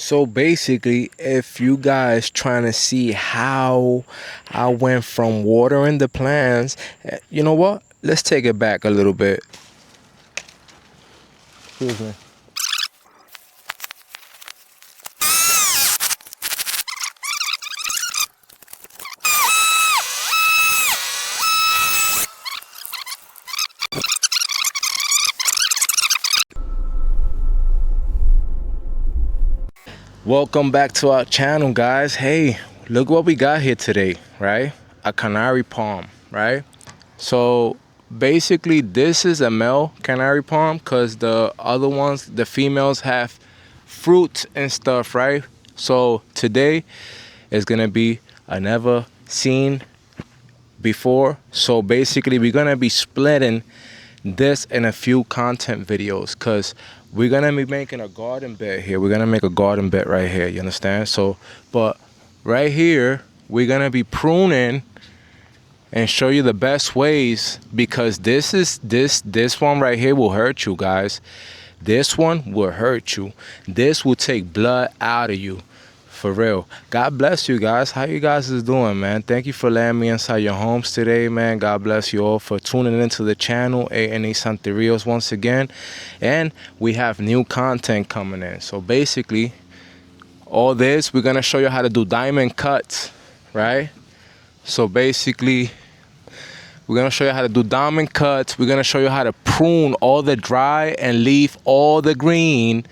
So basically, if you guys trying to see how I went from watering the plants, you know what? Let's take it back a little bit. Excuse me. Welcome back to our channel, guys. Hey, look what we got here today, right? A canary palm, right? So basically this is a male canary palm because the other ones, the females, have fruit and stuff, right? So today is gonna be a never seen before. So basically we're gonna be splitting this in a few content videos because we're gonna be making a garden bed here. We're gonna make a garden bed right here, you understand? So but right here we're gonna be pruning and show you the best ways, because this one right here will hurt you guys. This one will hurt you. This will take blood out of you, for real. God bless you guys. How you guys is doing, man? Thank you for letting me inside your homes today, man. God bless you all for tuning into the channel, A&E Santerios, once again. And we have new content coming in. So basically all this, we're gonna show you how to do diamond cuts, right? So basically we're gonna show you how to do diamond cuts. We're gonna show you how to prune all the dry and leave all the green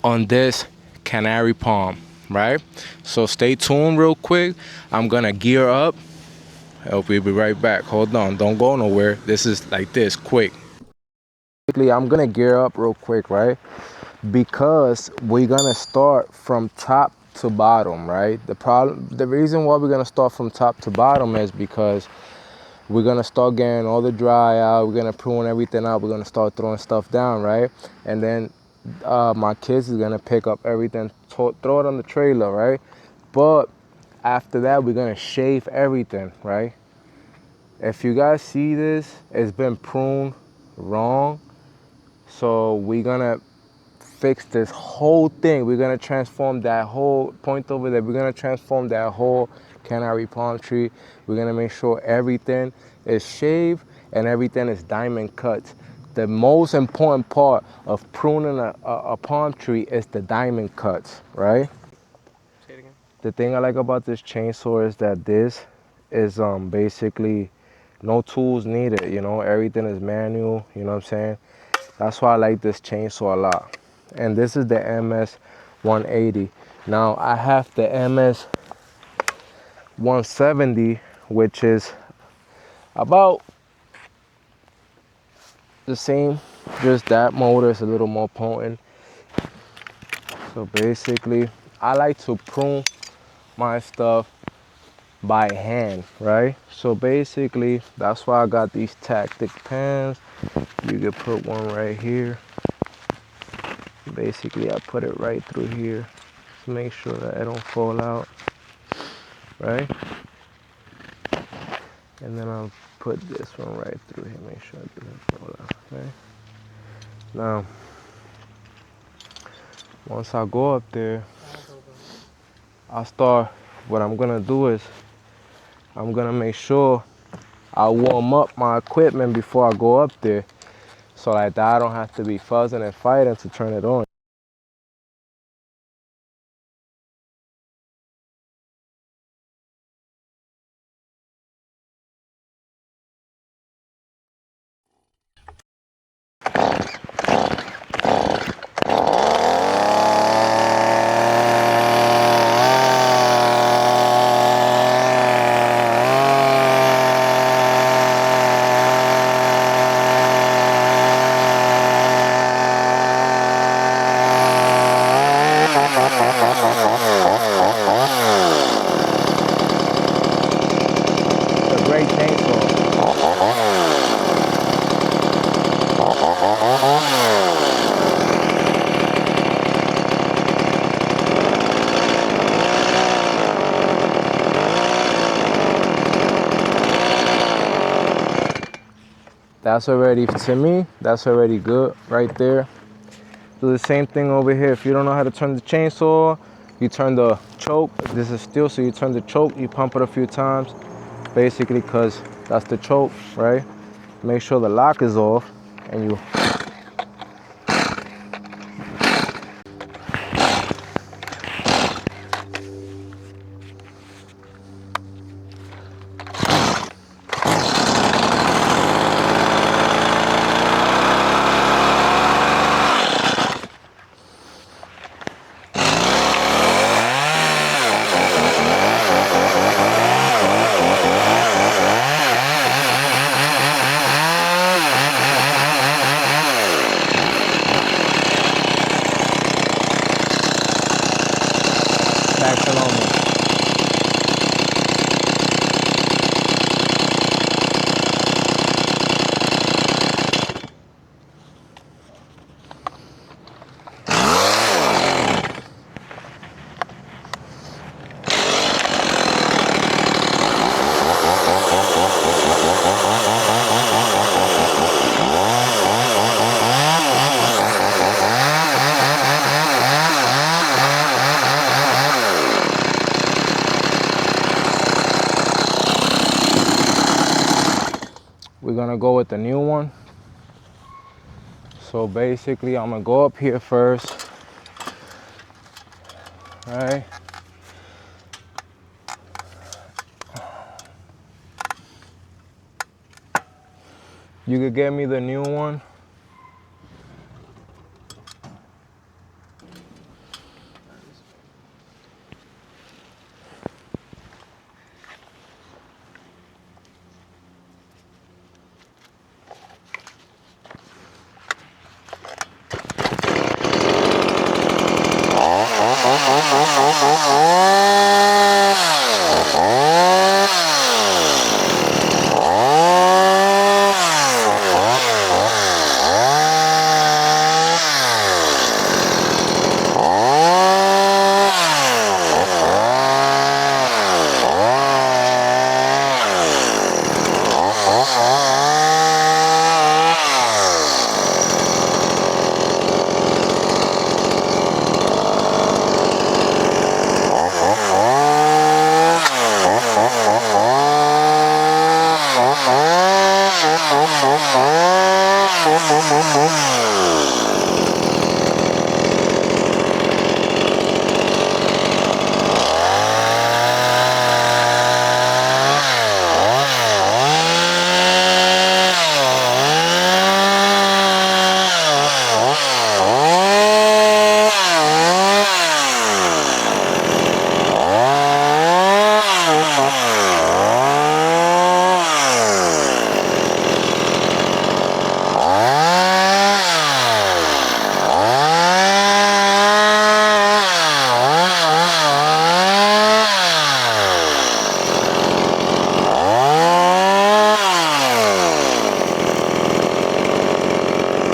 on this canary palm, right? So stay tuned real quick. I'm gonna gear up. We'll be right back. Hold on, don't go nowhere. This is like this, quick. Basically, I'm gonna gear up real quick, right? Because we're gonna start from top to bottom, right? The reason why we're gonna start from top to bottom is because we're gonna start getting all the dry out. We're gonna prune everything out. We're gonna start throwing stuff down, right? And then my kids is gonna pick up everything, throw it on the trailer, right? But after that, we're gonna shave everything, right? If you guys see this, it's been pruned wrong. So we're gonna fix this whole thing. We're gonna transform that whole point over there. We're gonna transform that whole canary palm tree. We're gonna make sure everything is shaved and everything is diamond cut. The most important part of pruning a palm tree is the diamond cuts, right? Say it again. The thing I like about this chainsaw is that this is basically no tools needed, you know, everything is manual, you know what I'm saying? That's why I like this chainsaw a lot. And this is the MS 180. Now I have the MS 170, which is about the same, just that motor is a little more potent. So basically I like to prune my stuff by hand, right? So basically that's why I got these tactic pans. You could put one right here. Basically I put it right through here to make sure that it don't fall out, right? And then I'll put this one right through here, make sure it doesn't fall out, right? Now once I go up there, what I'm gonna do is I'm gonna make sure I warm up my equipment before I go up there, so like that I don't have to be fuzzing and fighting to turn it on. It's a great chainsaw. That's already, to me, that's already good right there. Do the same thing over here. If you don't know how to turn the chainsaw, you turn the choke. This is steel, so you turn the choke, you pump it a few times, basically, because that's the choke, right? Make sure the lock is off, and you action on me. We're gonna go with the new one. So basically, I'm gonna go up here first, right? You could get me the new one.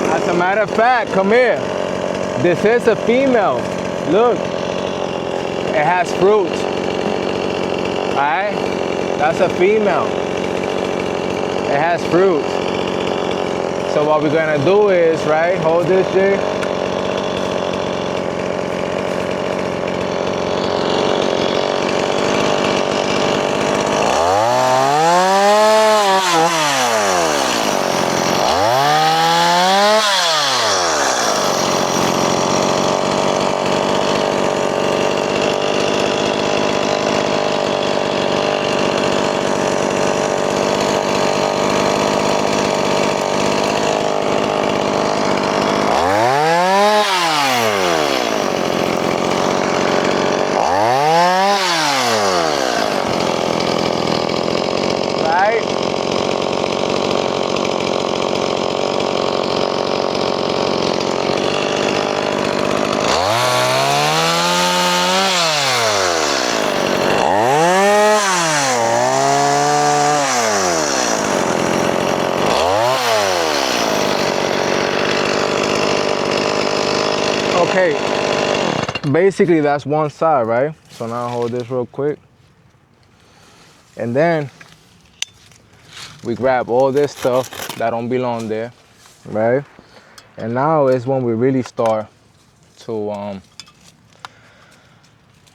As a matter of fact, come here. This is a female. Look, it has fruit. All right, that's a female. It has fruit. So what we're gonna do is, right, hold this Jay. Okay, basically that's one side, right? So now hold this real quick. And then we grab all this stuff that don't belong there, right? And now is when we really start to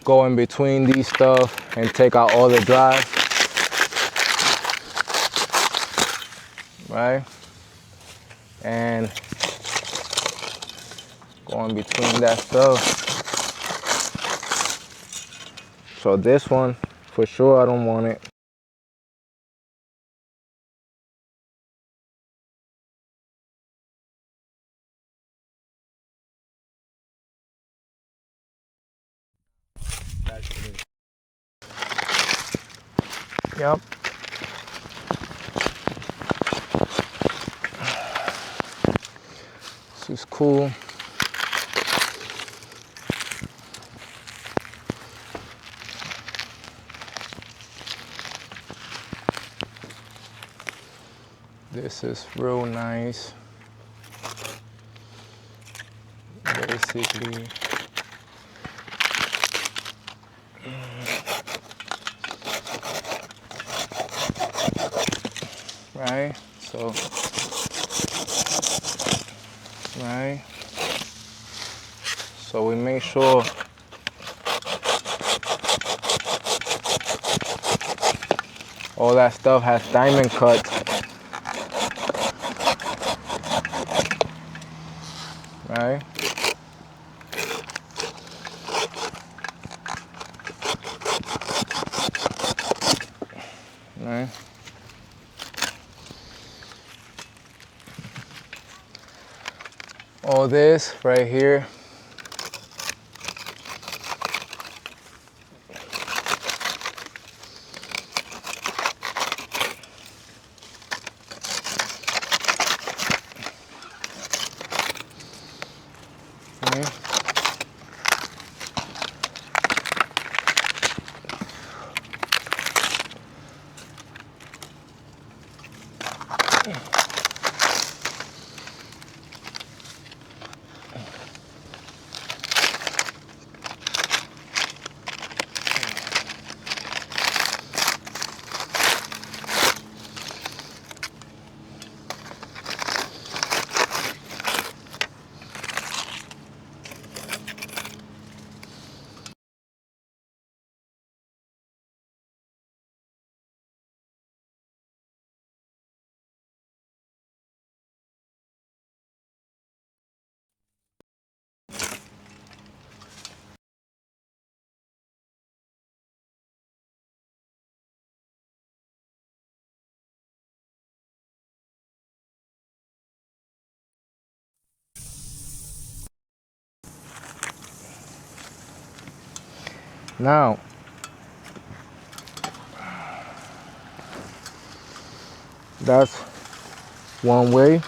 go in between these stuff and take out all the dry, right? And go in between that stuff. So this one, for sure, I don't want it. Yep. This is cool. This is real nice. Basically, right? So, right? So we make sure all that stuff has diamond cuts. Right? Right? All this right here. Right? Now, that's one way.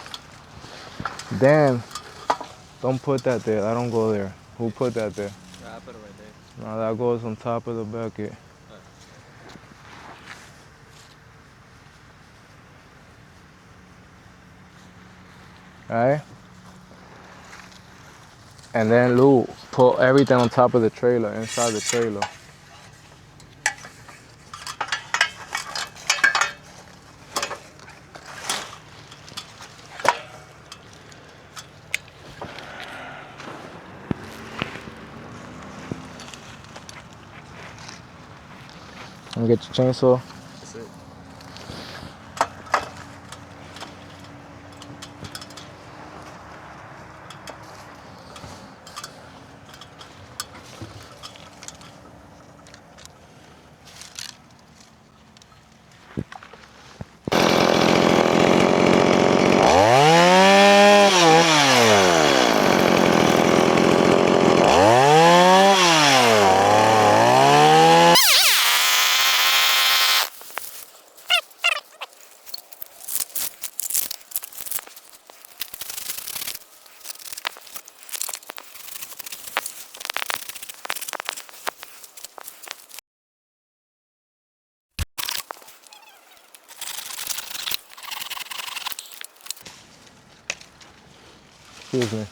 Then, don't put that there. I don't go there. Who put that there? Yeah, I put it right there. No, that goes on top of the bucket. Right? And then Lou, put everything on top of the trailer, inside the trailer. And get your chainsaw. That's it. Excuse me.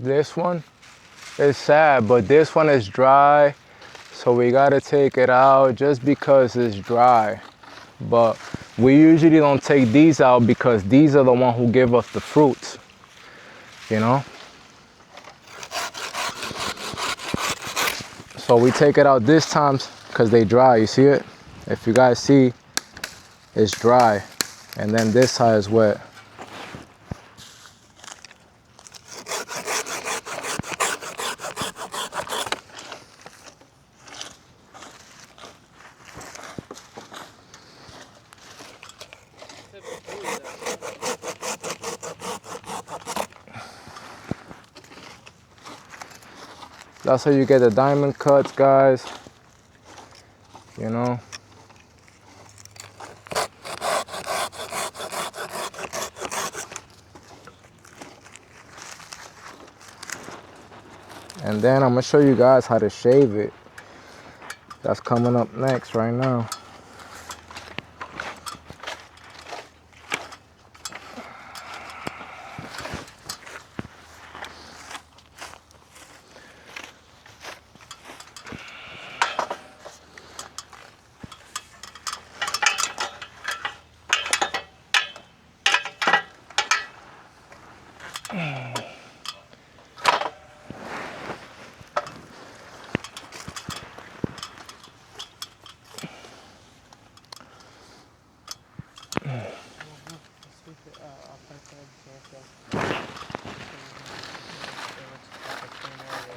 This one is sad, but this one is dry. So we gotta take it out just because it's dry. But we usually don't take these out because these are the ones who give us the fruits, you know? So we take it out this time because they dry, you see it? If you guys see, it's dry. And then this side is wet. That's how you get the diamond cuts, guys. You know? And then I'm gonna show you guys how to shave it. That's coming up next right now.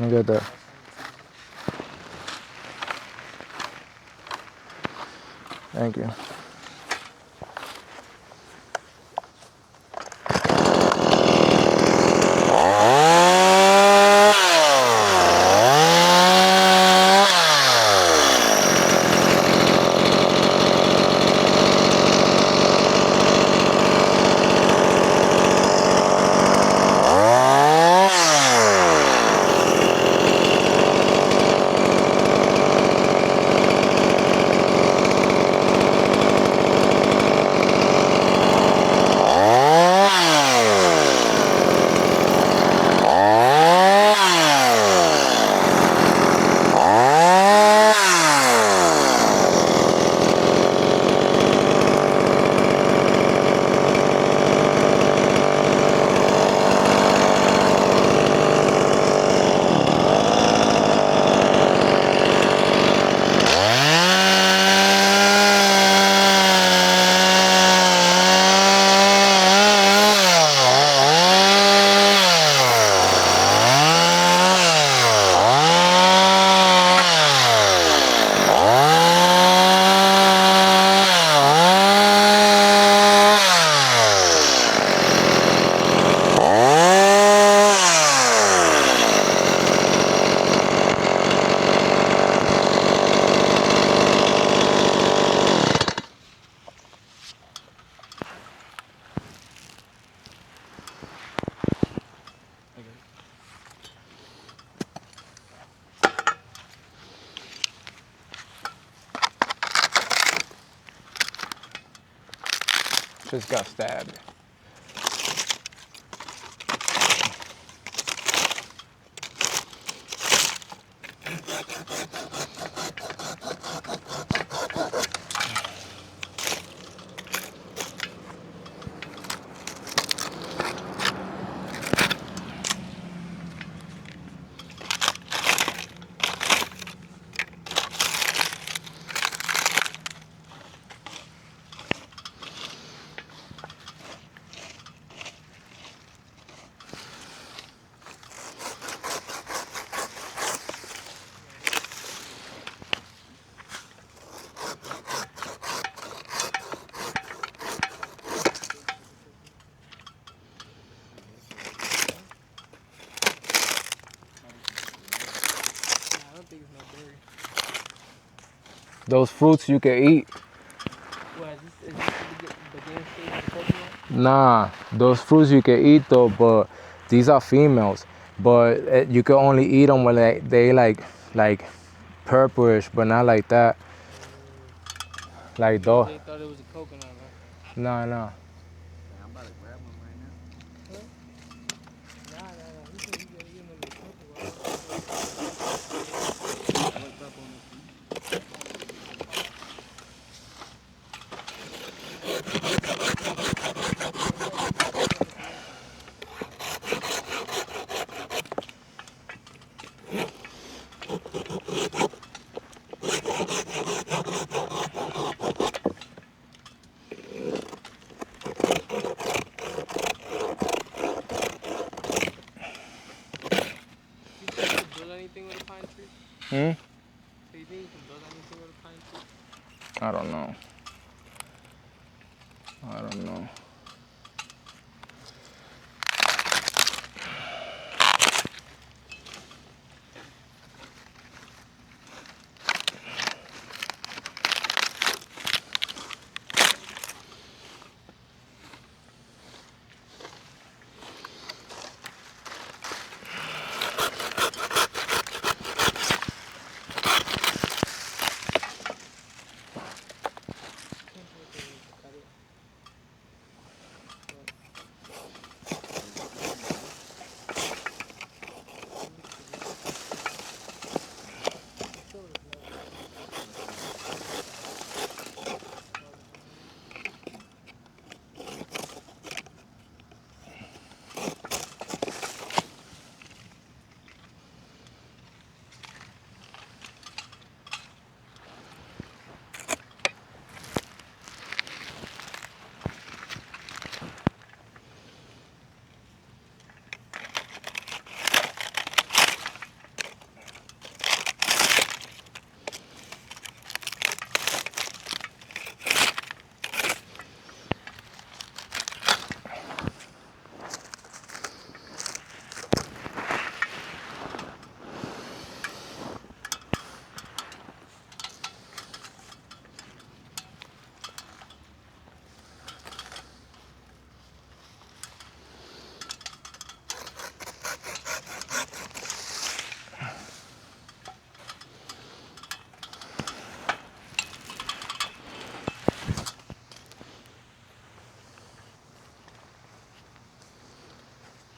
Look at that. Thank you. Just got stabbed. Those fruits you can eat. What, is this the beginning stage of the coconut? Nah, those fruits you can eat though, but these are females. But you can only eat them when they like purplish, but not like that. Like though. They thought it was a coconut, man. Nah. I'm about to grab one right now. Huh? Nah. You can get So you think you can build anything with a pine tree? I don't know. I don't know. Can't do what they need to cut it. But it looks good. It still is nice. All the behind.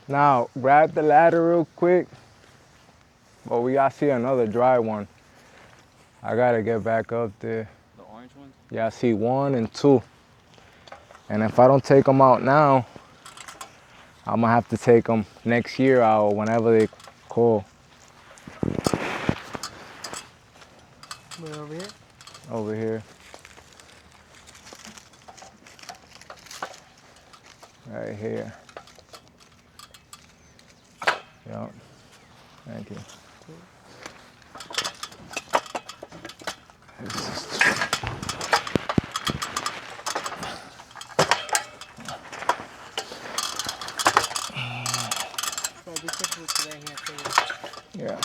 Now, grab the ladder real quick. Well, we gotta see another dry one. I gotta get back up there. The orange ones? Yeah, I see 1 and 2. And if I don't take them out now, I'm gonna have to take them next year out whenever they call. Wait, over here? Over here. Right here. Yep. Thank you. Cool. Bro, be careful with today here, too. Yeah.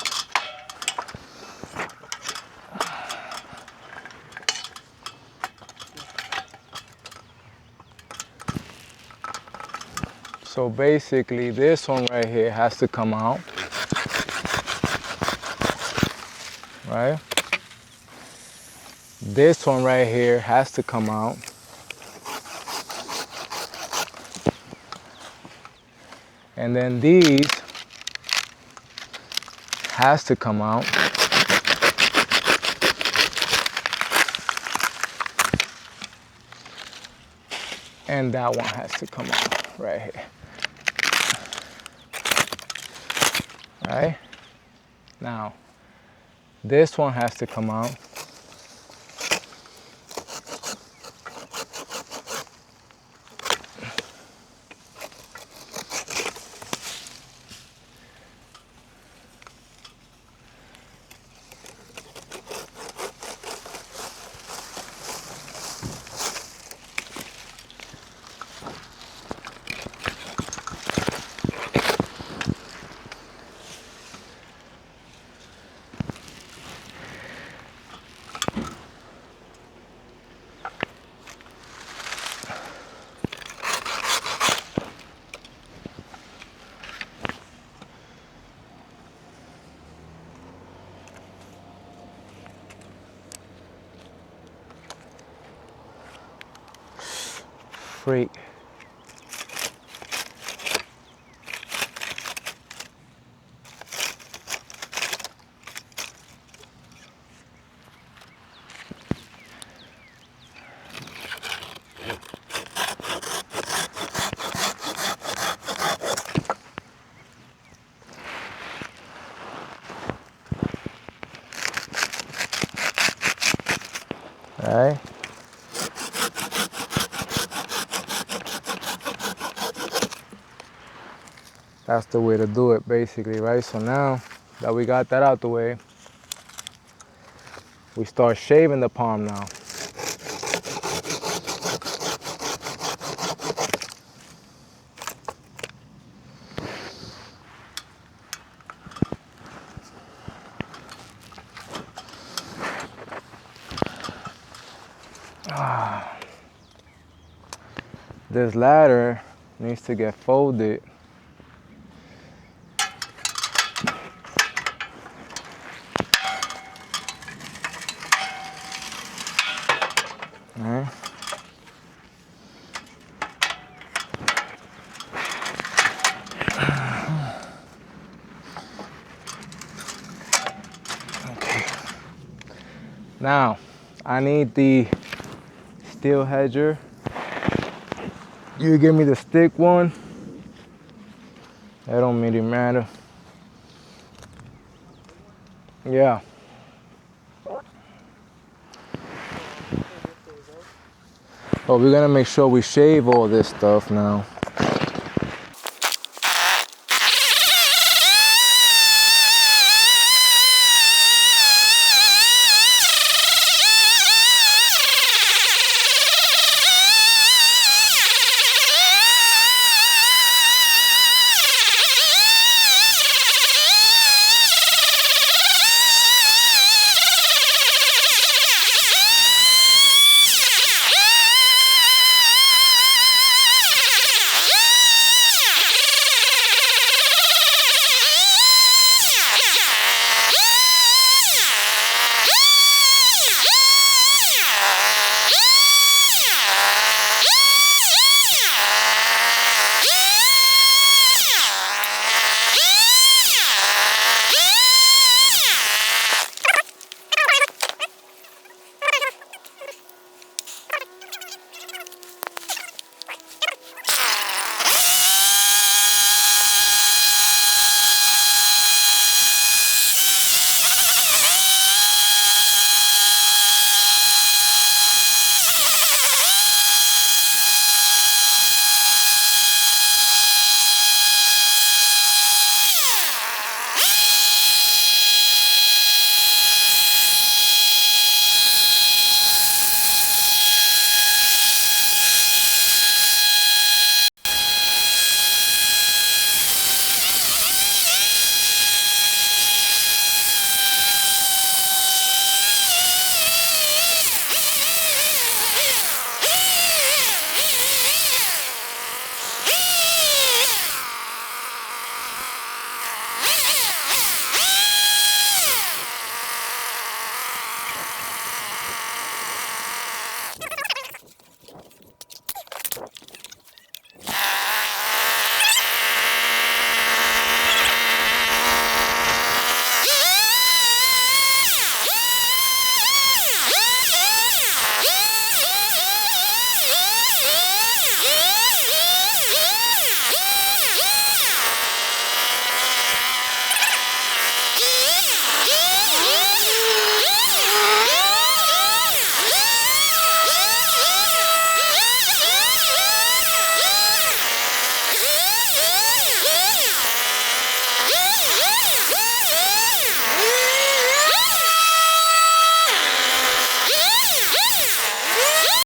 So basically this one right here has to come out, right? This one right here has to come out. And then these has to come out. And that one has to come out right here. Right? Now, this one has to come out. Freak. Right? That's the way to do it basically, right? So now that we got that out the way, we start shaving the palm now. This ladder needs to get folded. All right. Okay. Now, I need the steel hedger. You give me the stick one. That don't really matter. Yeah. Oh, we're gonna make sure we shave all this stuff now.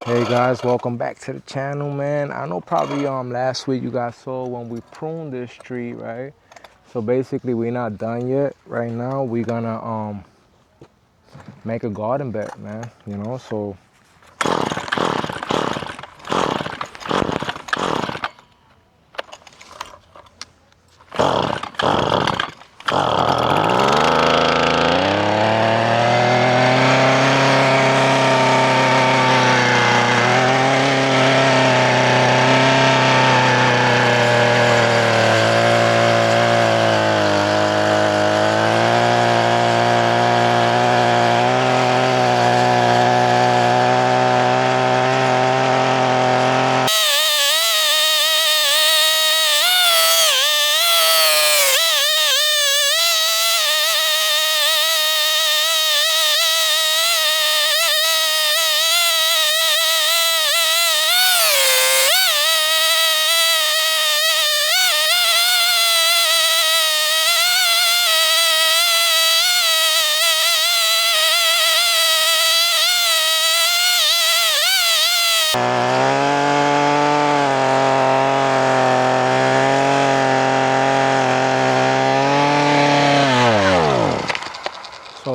Hey guys, welcome back to the channel, man. I know probably last week you guys saw when we pruned this tree, right? So basically we're not done yet. Right now we're gonna make a garden bed, man, you know. So So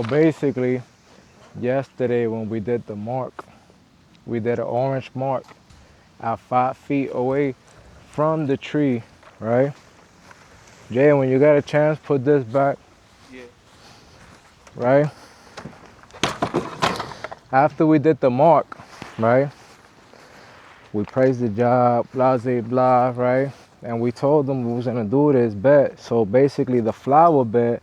basically, yesterday when we did the mark, we did an orange mark at 5 feet away from the tree, right? Jay, when you got a chance, put this back, Yeah. right? After we did the mark, right? We praised the job, blah, blah, blah, right? And we told them we was gonna do this bed. So basically the flower bed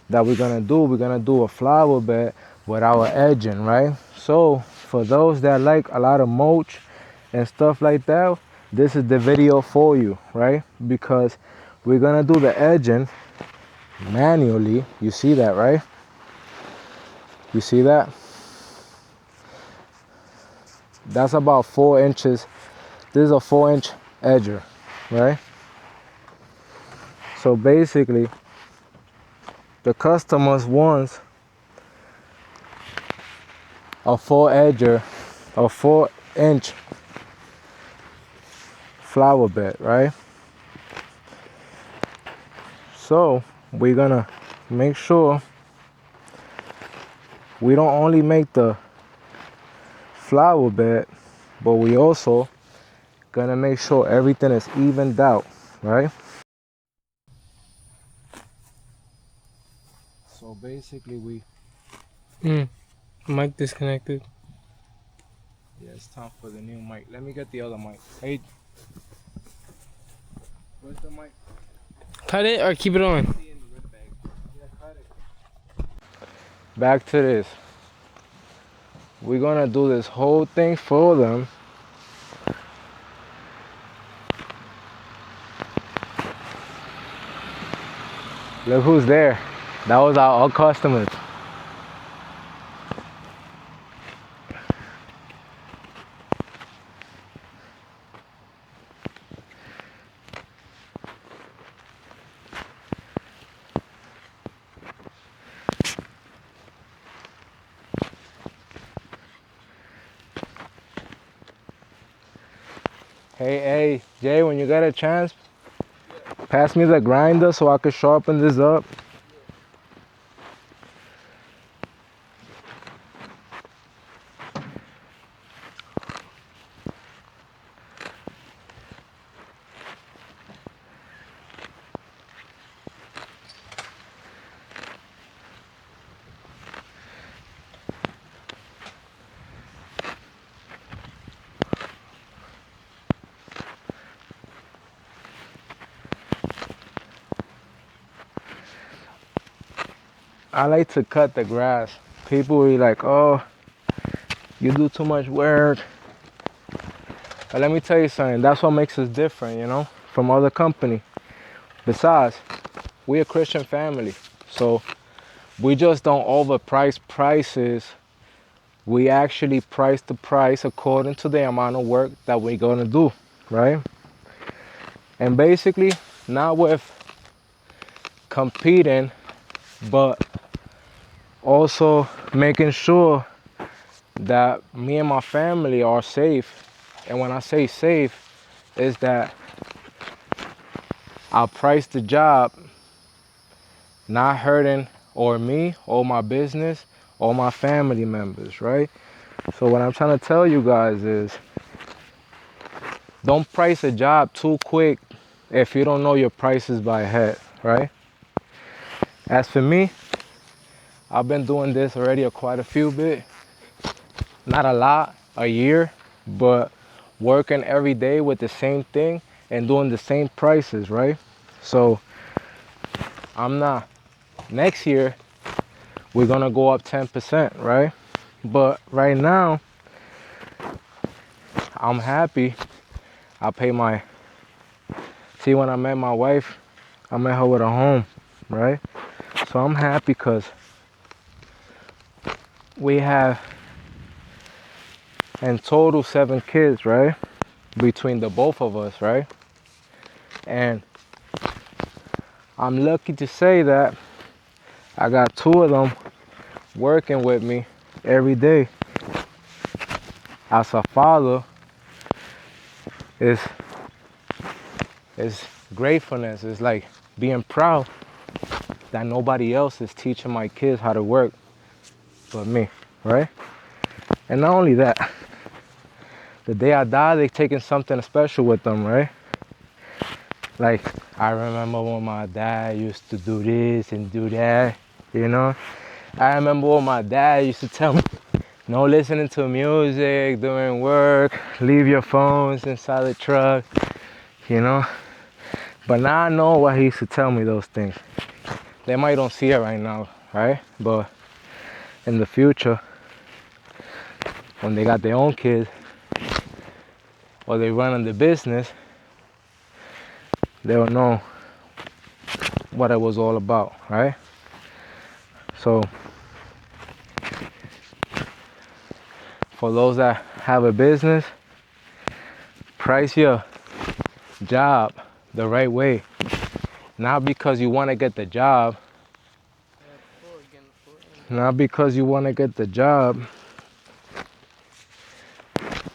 that we're gonna do a flower bed with our edging, right? So for those that like a lot of mulch and stuff like that, this is the video for you, right? Because we're gonna do the edging manually. You see that, right? You see that? That's about 4 inches. This is a 4-inch edger, right? So basically, the customers wants a 4-edger, a 4-inch flower bed, right? So we're gonna make sure we don't only make the flower bed, but we also gonna make sure everything is evened out, right? So basically Mic disconnected. yeah, it's time for the new mic. Let me get the other mic. Hey, where's the mic? Cut it or keep it on. Back to this. We're gonna do this whole thing for them. Look who's there. That was our customers. Hey, Jay, when you got a chance, pass me the grinder so I could sharpen this up. I like to cut the grass. People will be like, oh, you do too much work. But let me tell you something, that's what makes us different, you know, from other company. Besides, we're a Christian family, so we just don't overprice prices. We actually price the price according to the amount of work that we're gonna do, right? And basically, not with competing, but also making sure that me and my family are safe. And when I say safe, is that I price the job not hurting or me or my business or my family members, right? So what I'm trying to tell you guys is don't price a job too quick if you don't know your prices by head, right? As for me, I've been doing this already quite a few bit, not a lot, a year, but working every day with the same thing and doing the same prices, right? So I'm not, next year, we're gonna go up 10%, right? But right now, I'm happy. I pay my, see when I met my wife, I met her with a home, right? So I'm happy because we have in total 7 kids, right? Between the both of us, right? And I'm lucky to say that I got 2 of them working with me every day as a father it's gratefulness. It's like being proud that nobody else is teaching my kids how to work but me, right? And not only that, the day I die, they taking something special with them, right? Like, I remember when my dad used to do this and do that, you know? I remember when my dad used to tell me, no listening to music, doing work, leave your phones inside the truck, you know? But now I know why he used to tell me those things. They might don't see it right now, right? But in the future, when they got their own kids, or they running the business, they'll know what it was all about, right? So, for those that have a business, price your job the right way. Not because you want to get the job, not because you want to get the job,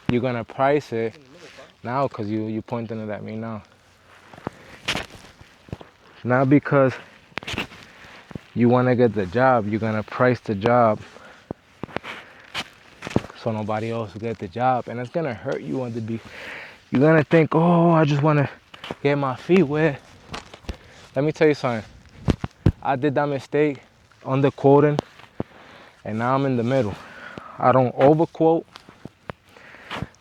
you're gonna price it now because you pointing it at me now. Not because you want to get the job, you're gonna price the job so nobody else will get the job, and it's gonna hurt you on the beat. You're gonna think, oh, I just want to get my feet wet. Let me tell you something. I did that mistake underquoting, and now I'm in the middle. I don't overquote,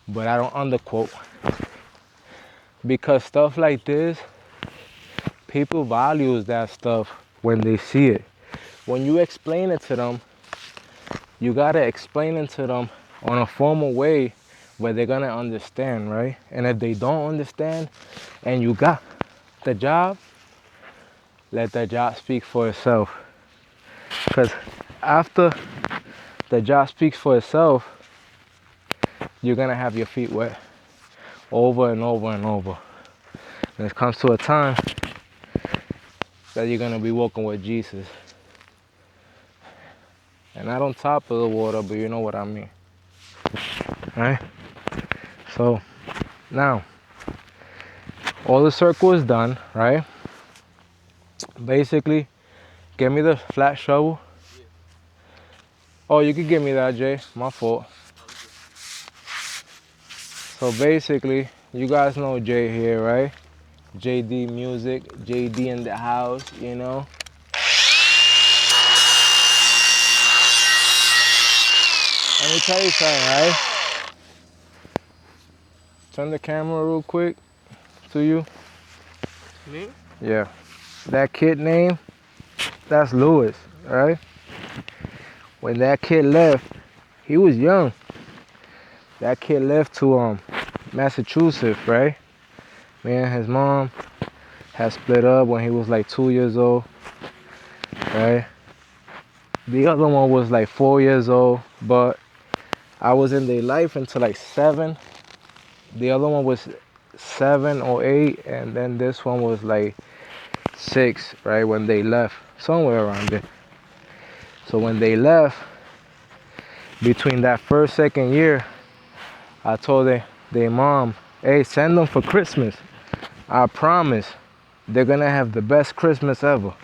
but I don't underquote. Because stuff like this, people values that stuff when they see it. When you explain it to them, you gotta explain it to them on a formal way where they're gonna understand, right? And if they don't understand and you got the job, let the job speak for itself. Because after the job speaks for itself, you're gonna have your feet wet over and over and over. And it comes to a time that you're gonna be walking with Jesus. And not on top of the water, but you know what I mean. Right? So now, all the circle is done, right? Basically, give me the flat shovel. Oh, you could give me that, Jay. My fault. So basically, you guys know Jay here, right? JD Music, JD in the house, you know? Let me tell you something, right? Turn the camera real quick to you. Me? Yeah. That kid name, that's Lewis, right? When that kid left, he was young. That kid left to Massachusetts, right? Me and his mom had split up when he was like 2 years old, right? The other one was like 4 years old, but I was in their life until like 7. The other one was 7 or 8, and then this one was like 6, right, when they left, somewhere around there. So when they left, between that first, second year, I told their mom, hey, send them for Christmas. I promise they're gonna have the best Christmas ever.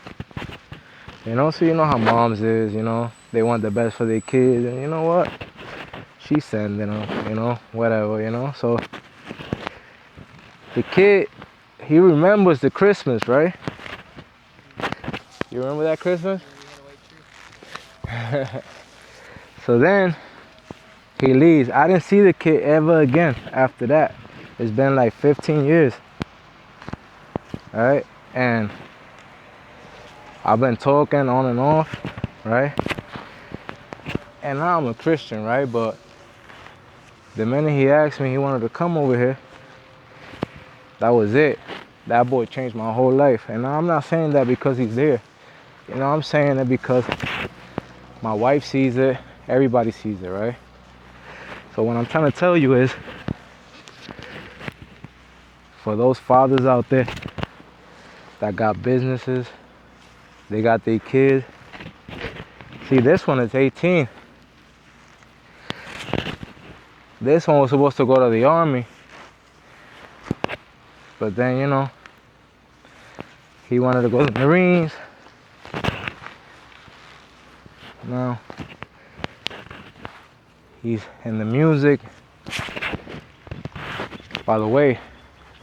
You know, so you know how moms is, you know, they want the best for their kids, and you know what? She's sending them, you know, whatever, you know. So the kid, he remembers the Christmas, right? You remember that Christmas? So then he leaves. I didn't see the kid ever again after that. It's been like 15 years. Right? And I've been talking on and off, right? And now I'm a Christian, right? But the minute he asked me he wanted to come over here, that was it. That boy changed my whole life. And I'm not saying that because he's there. You know, I'm saying it because my wife sees it, everybody sees it, right? So what I'm trying to tell you is, for those fathers out there that got businesses, they got their kids. See, this one is 18. This one was supposed to go to the army. but then, you know, he wanted to go to the Marines. Now, he's in the music. By the way,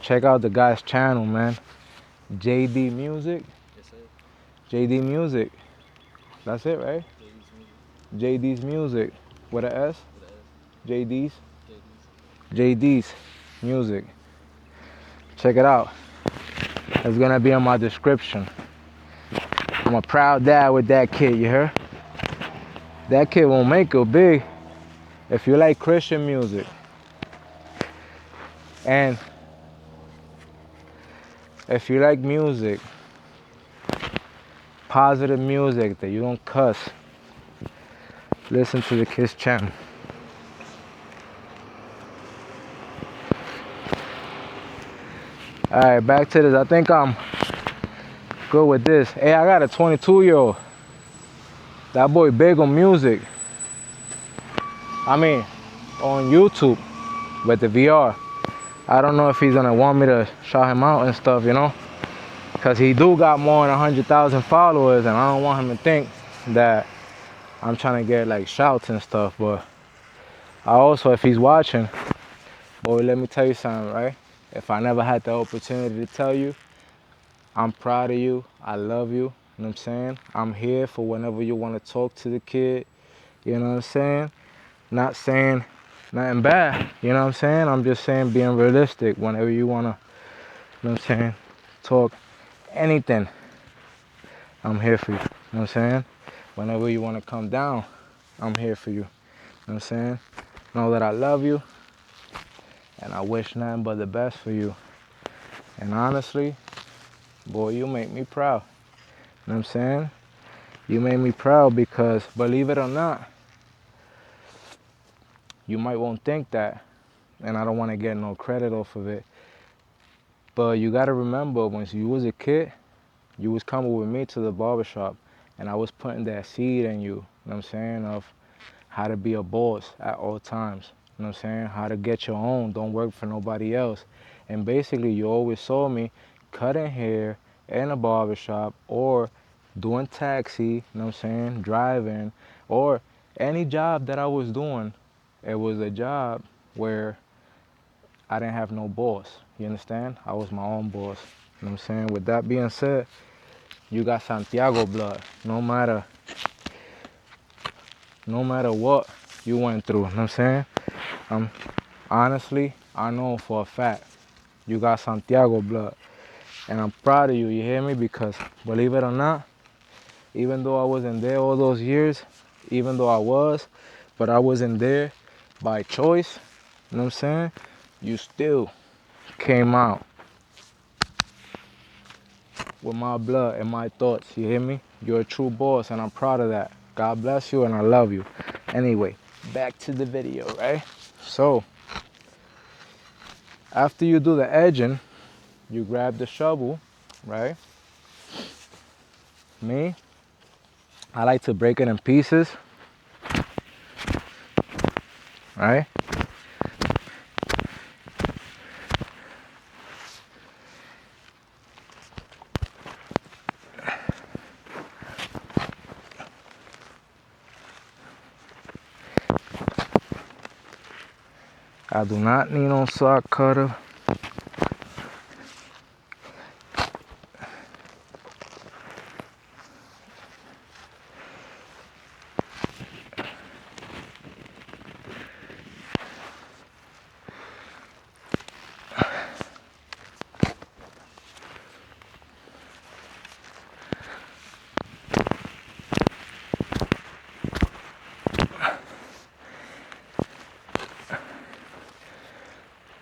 check out the guy's channel, man. JD Music. Yes, sir. JD Music. That's it, right? JD's Music. With an S? With a S. JD's? JD's. JD's Music. Check it out. It's gonna be in my description. I'm a proud dad with that kid, you heard? That kid won't make it big if you like Christian music. And if you like music, positive music that you don't cuss, listen to the kid's channel. Alright, back to this. I think I'm good with this. Hey, I got a 22-year-old. That boy big on music. I mean, on YouTube with the VR. I don't know if he's gonna want me to shout him out and stuff, you know? Cause he do got more than 100,000 followers, and I don't want him to think that I'm trying to get like shouts and stuff. But I also, if he's watching, boy, let me tell you something, right? If I never had the opportunity to tell you, I'm proud of you. I love you. You know what I'm saying? I'm here for whenever you want to talk to the kid. You know what I'm saying? Not saying nothing bad. You know what I'm saying? I'm just saying being realistic. Whenever you want to, you know what I'm saying, talk anything, I'm here for you. You know what I'm saying? Whenever you want to come down, I'm here for you. You know what I'm saying? Know that I love you. And I wish nothing but the best for you. And honestly, boy, you make me proud. You know what I'm saying? You made me proud because, believe it or not, you might won't think that, and I don't want to get no credit off of it, but you got to remember, when you was a kid, you was coming with me to the barbershop, and I was putting that seed in you, you know what I'm saying, of how to be a boss at all times. You know what I'm saying? How to get your own, don't work for nobody else. And basically, you always saw me cutting hair in a barbershop or doing taxi, you know what I'm saying, driving, or any job that I was doing. It was a job where I didn't have no boss. You understand? I was my own boss. You know what I'm saying? With that being said, you got Santiago blood. No matter what you went through, you know what I'm saying? Honestly, I know for a fact you got Santiago blood. And I'm proud of you, you hear me? Because believe it or not, even though I wasn't there all those years, even though I was, but I wasn't there by choice, you know what I'm saying? You still came out with my blood and my thoughts, you hear me? You're a true boss and I'm proud of that. God bless you and I love you. Anyway, back to the video, right? So, after you do the edging, you grab the shovel, right? Me, I like to break it in pieces, right? I do not need no saw cutter.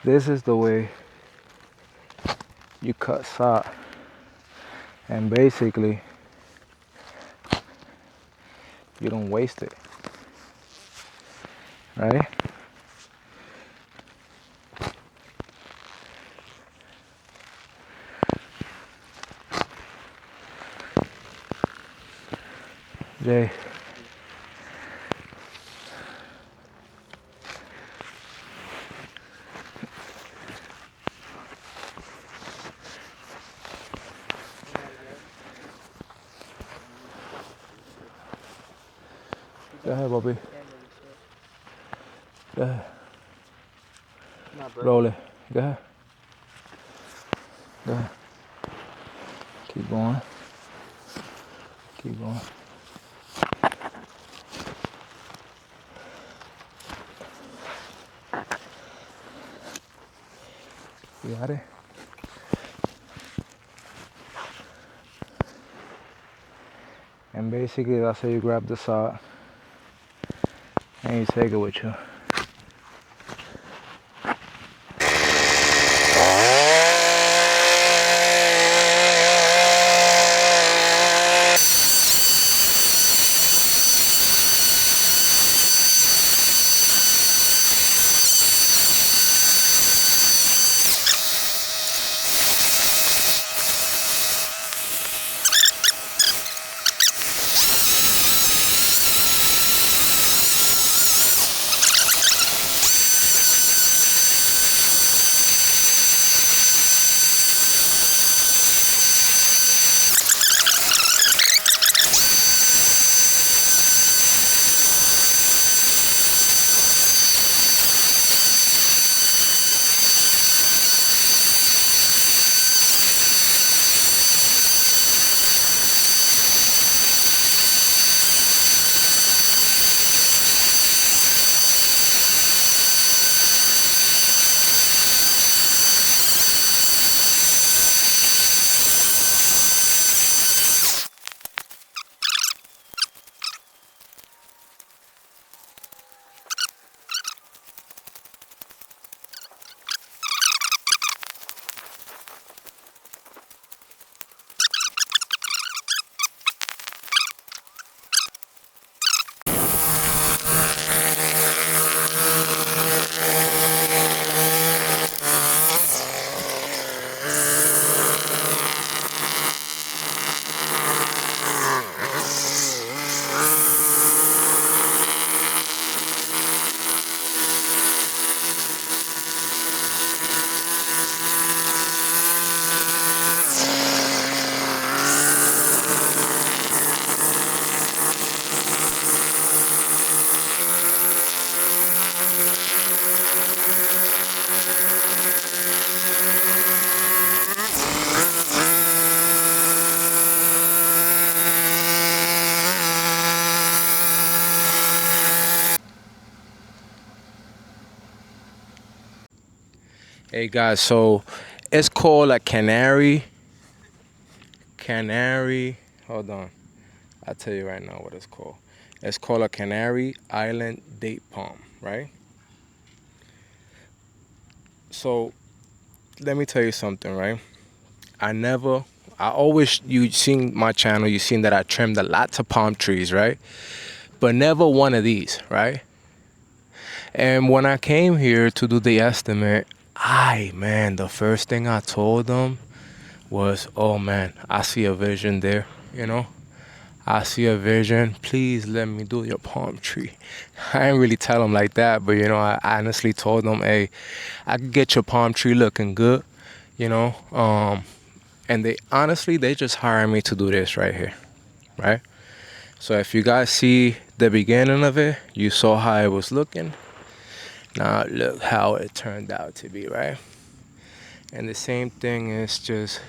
This is the way you cut saw. And basically, you don't waste it, right? Jay. Go ahead, Bobby. Go ahead. Not breaking. Roll it. Go ahead. Go ahead. Keep going. Keep going. You got it? And basically that's how you grab the sod and you take it with you. Hey guys, so it's called a canary, hold on, I'll tell you right now what it's called. It's called a Canary Island Date Palm, right? So let me tell you something, right? You seen my channel, you seen that I trimmed a lots of palm trees, right? But never one of these, right? And when I came here to do the estimate, the first thing I told them was, oh man, I see a vision there, you know? I see a vision. Please let me do your palm tree. I didn't really tell them like that, but you know, I honestly told them, hey, I could get your palm tree looking good, you know? And they just hired me to do this right here, right? So if you guys see the beginning of it, you saw how it was looking. Now look how it turned out to be, right? And the same thing is just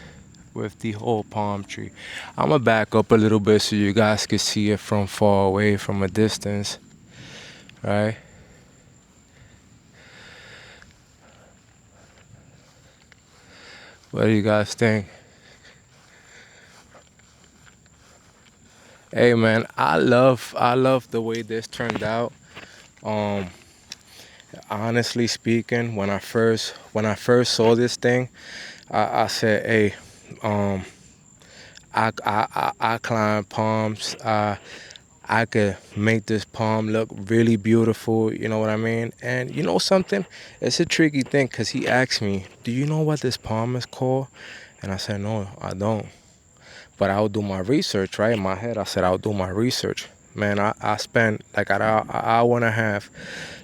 with the whole palm tree. I'm gonna back up a little bit so you guys can see it from far away, from a distance, right? What do you guys think? Hey man, I love the way this turned out. Honestly speaking, when I first saw this thing, I said, hey, I climb palms. I could make this palm look really beautiful, you know what I mean? And you know something? It's a tricky thing because he asked me, do you know what this palm is called? And I said, no, I don't. But I'll do my research, right? In my head, I said, I'll do my research. Man, I spent like an hour and a half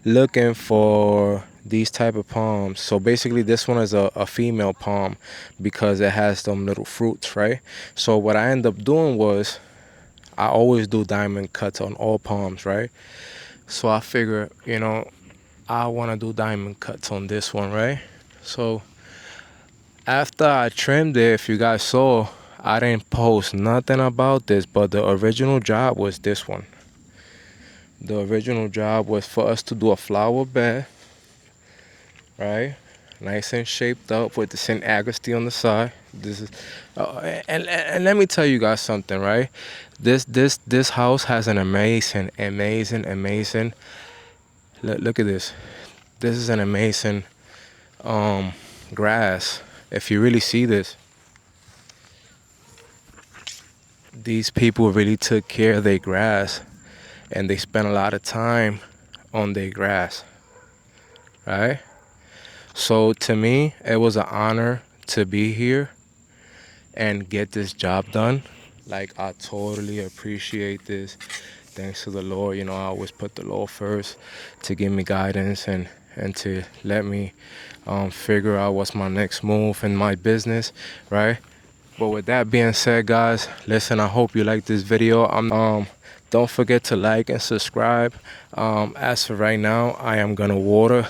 looking for these type of palms. So basically this one is a female palm because it has them little fruits, right? So what I ended up doing was I always do diamond cuts on all palms, right? So I figure, you know, I want to do diamond cuts on this one, right? So after I trimmed it, if you guys saw, I didn't post nothing about this, but the original job was this one. The original job was for us to do a flower bed, right? Nice and shaped up with the St. Augustine on the side. This is, and let me tell you guys something, right? This house has an amazing. Look at this. This is an amazing grass. If you really see this, these people really took care of their grass, and they spent a lot of time on their grass, right? So to me, it was an honor to be here and get this job done. Like, I totally appreciate this. Thanks to the Lord, you know, I always put the Lord first to give me guidance and to let me figure out what's my next move in my business, right? But with that being said, guys, listen, I hope you like this video. Don't forget to like and subscribe. As for right now, I am gonna water